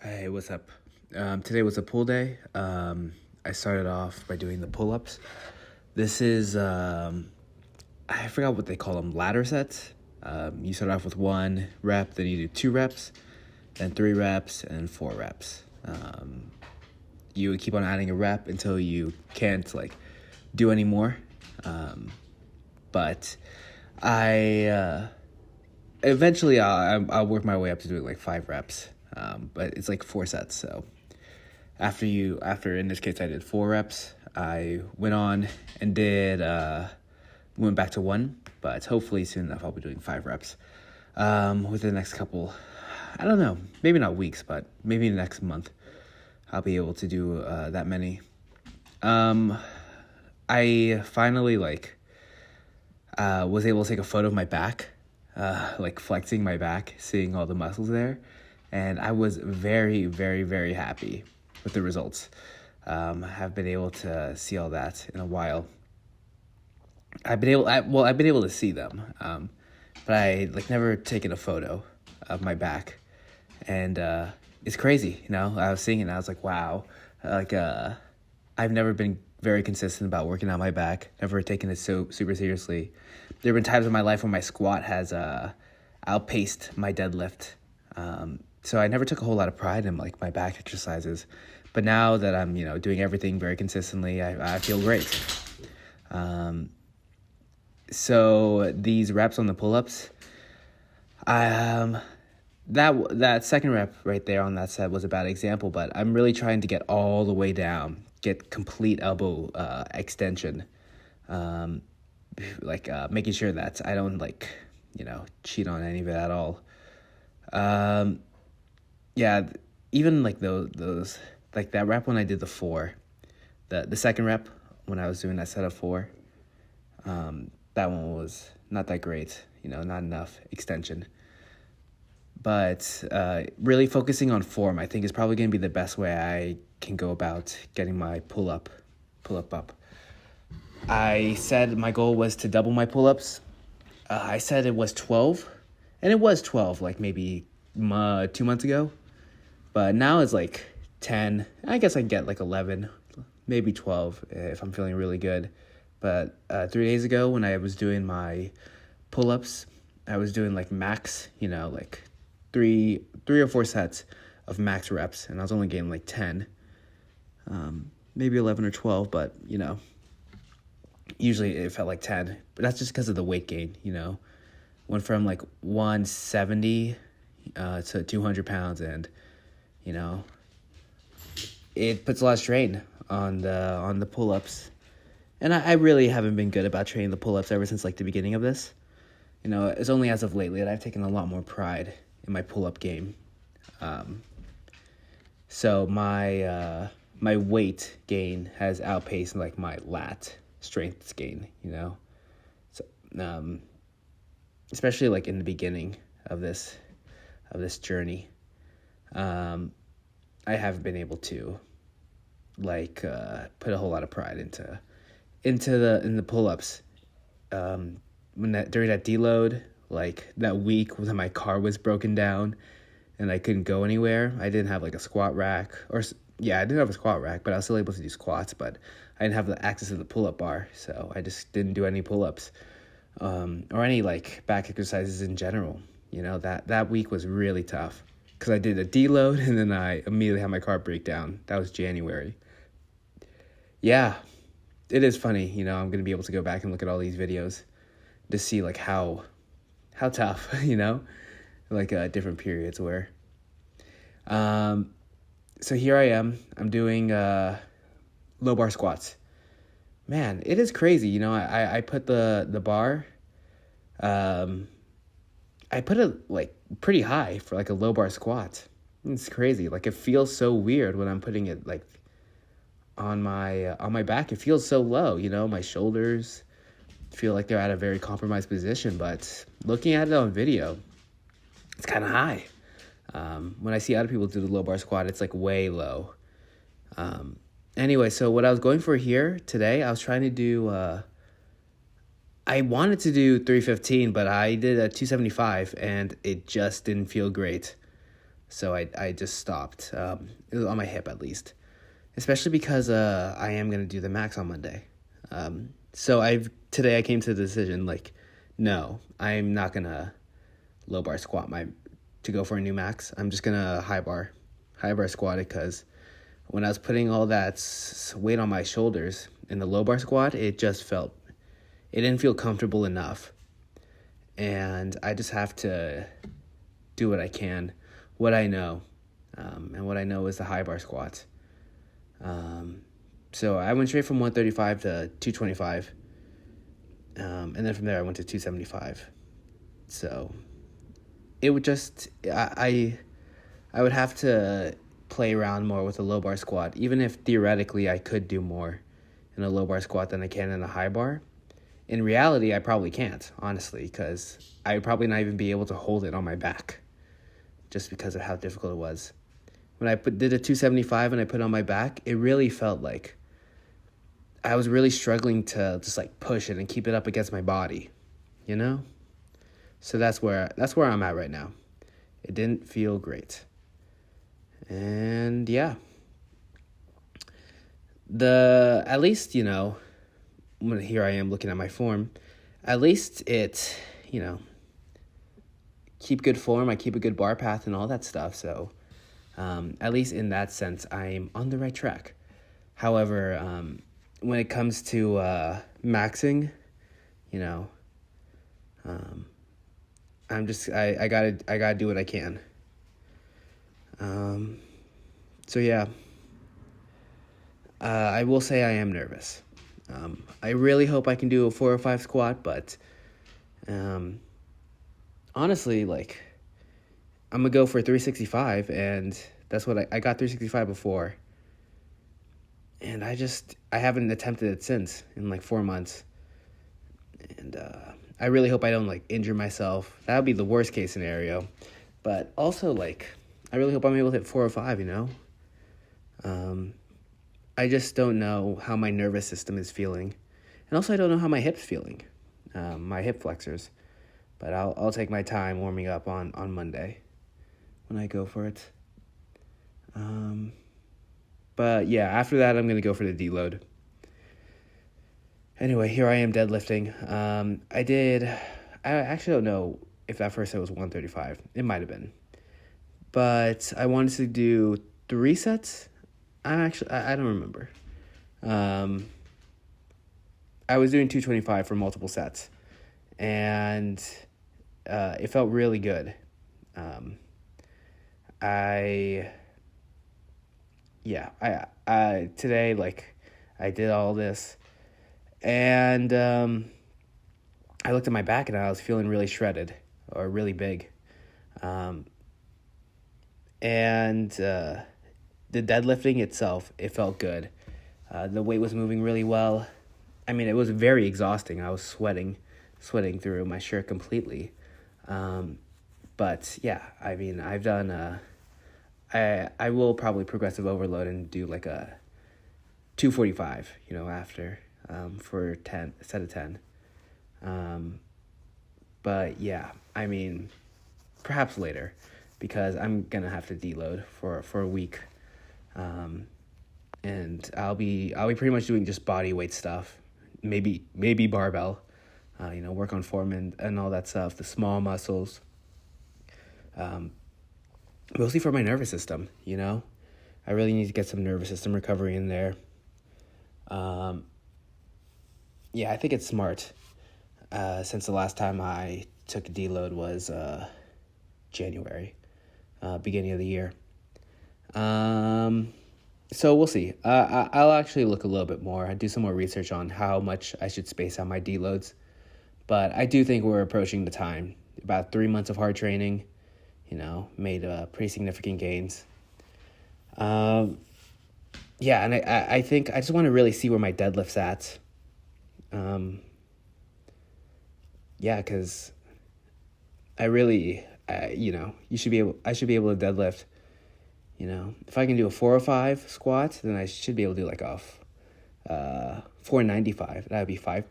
Hey, what's up? Today was a pull day. I started off by doing the pull-ups. This is, I forgot what they call them, ladder sets. You start off with 1 rep, then you do 2 reps, then 3 reps, and 4 reps. You would keep on adding a rep until you can't, do any more. But I, eventually I'll work my way up to doing 5 reps. But it's 4 sets. So after in this case I did 4 reps, I went on and went back to 1. But hopefully soon enough I'll be doing 5 reps. Within the next couple, I don't know, maybe not weeks, but maybe the next month I'll be able to do that many. I finally was able to take a photo of my back, flexing my back, seeing all the muscles there. And I was very, very, very happy with the results. I have been able to see all that in a while. I've been able to see them, but I never taken a photo of my back, and it's crazy. I was seeing it and I was like, wow. I've never been very consistent about working on my back. Never taken it so super seriously. There have been times in my life when my squat has outpaced my deadlift. So I never took a whole lot of pride in my back exercises, but now that I'm doing everything very consistently, I feel great. So these reps on the pull-ups, that second rep right there on that set was a bad example, but I'm really trying to get all the way down, get complete elbow extension, making sure that I don't cheat on any of it at all. Yeah, even those that rep when I did the 4, the second rep when I was doing that set of 4, that one was not that great, not enough extension. But really focusing on form, I think, is probably going to be the best way I can go about getting my pull-up up. I said my goal was to double my pull-ups. I said it was 12, and it was 12, maybe 2 months ago. But now it's 10. I guess I can get 11, maybe 12 if I'm feeling really good. But 3 days ago when I was doing my pull-ups, I was doing max, 3 or 4 sets of max reps, and I was only getting 10, maybe 11 or 12, but usually it felt 10. But that's just because of the weight gain, went from 170 to 200 pounds, and it puts a lot of strain on the pull-ups. And I really haven't been good about training the pull-ups ever since the beginning of this. It's only as of lately that I've taken a lot more pride in my pull-up game. So my weight gain has outpaced my lat strength gain, So especially in the beginning of this journey. I haven't been able to put a whole lot of pride into the pull-ups. During that deload, that week when my car was broken down and I couldn't go anywhere, I didn't have a squat rack, I didn't have a squat rack, but I was still able to do squats, but I didn't have the access to the pull-up bar, so I just didn't do any pull-ups, or any back exercises in general. That week was really tough because I did a deload and then I immediately had my car break down. That was January. Yeah, it is funny, I'm going to be able to go back and look at all these videos to see how tough, different periods were. So here I am, I'm doing low bar squats. Man, it is crazy, I put the bar, I put it pretty high for a low bar squat. It's crazy, it feels so weird when I'm putting it on my back. It feels so low, my shoulders feel like they're at a very compromised position, but looking at it on video, it's kind of high. When I see other people do the low bar squat, it's way low. Anyway, so what I was going for here today, I was trying to do, I wanted to do 315, but I did a 275 and it just didn't feel great. So I just stopped. It was on my hip at least, especially because I am gonna do the max on Monday. So today I came to the decision like, no, I'm not gonna low bar squat to go for a new max. I'm just gonna high bar squat it, because when I was putting all that weight on my shoulders in the low bar squat, it didn't feel comfortable enough. And I just have to do what I can, what I know. And what I know is the high bar squat. So I went straight from 135 to 225. And then from there I went to 275. So it would just, I would have to play around more with a low bar squat, even if theoretically I could do more in a low bar squat than I can in a high bar. In reality, I probably can't, honestly, because I would probably not even be able to hold it on my back just because of how difficult it was. When I did a 275 and I put it on my back, it really felt like I was really struggling to just like push it and keep it up against my body, you know? So that's where I'm at right now. It didn't feel great. And yeah. At least, when here I am looking at my form, at least it, keep good form. I keep a good bar path and all that stuff. So at least in that sense, I'm on the right track. However, when it comes to maxing, I gotta do what I can. So yeah, I will say I am nervous. I really hope I can do a 405 squat, but honestly, like, I'm gonna go for 365, and that's what I got 365 before, and I haven't attempted it since in like 4 months, and I really hope I don't like injure myself. That would be the worst case scenario, but also like I really hope I'm able to hit 405. I just don't know how my nervous system is feeling. And also I don't know how my hip's feeling, my hip flexors. But I'll take my time warming up on Monday when I go for it. But yeah, after that I'm going to go for the deload. Anyway, here I am deadlifting. I actually don't know if at first it was 135. It might have been. But I wanted to do 3 sets. I don't remember. I was doing 225 for multiple sets, and it felt really good. Today, like, I did all this, and I looked at my back and I was feeling really shredded or really big. And the deadlifting itself, it felt good. The weight was moving really well. I mean, it was very exhausting. I was sweating through my shirt completely. But yeah, I mean, I've done, I will probably progressive overload and do like a 245, after, for a set of 10. But yeah, I mean, perhaps later, because I'm gonna have to deload for a week. And I'll be pretty much doing just body weight stuff, maybe barbell, work on form and all that stuff, the small muscles, mostly for my nervous system. I really need to get some nervous system recovery in there. Yeah, I think it's smart, since the last time I took a deload was January, beginning of the year. So we'll see. I'll actually look a little bit more. I do some more research on how much I should space out my deloads. But I do think we're approaching the time. About 3 months of hard training, made pretty significant gains. Yeah, and I think I just want to really see where my deadlift's at. Yeah, because I really, I should be able to deadlift. If I can do a 405 squat, then I should be able to do like a 495. That would be 4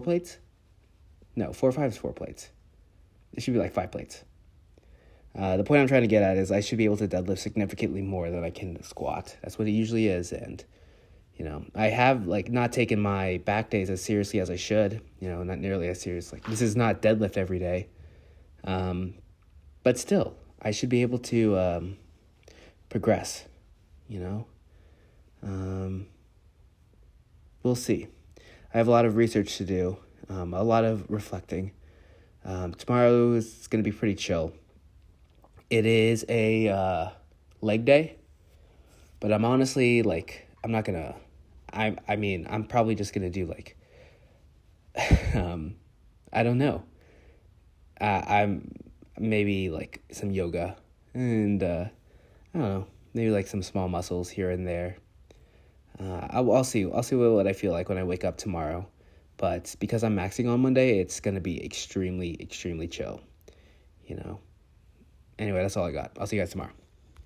plates? No, 405 is 4 plates. It should be like 5 plates. The point I'm trying to get at is I should be able to deadlift significantly more than I can squat. That's what it usually is, and I have not taken my back days as seriously as I should. Not nearly as serious. Like, this is not deadlift every day, but still, I should be able to progress. We'll see. I have a lot of research to do, a lot of reflecting. Tomorrow is going to be pretty chill. It is a leg day, but I'm honestly I'm not gonna. I'm probably just gonna do I don't know. I'm maybe some yoga and I don't know, maybe some small muscles here and there. I'll see. I'll see what I feel like when I wake up tomorrow. But because I'm maxing on Monday, it's gonna be extremely, extremely chill. Anyway, that's all I got. I'll see you guys tomorrow.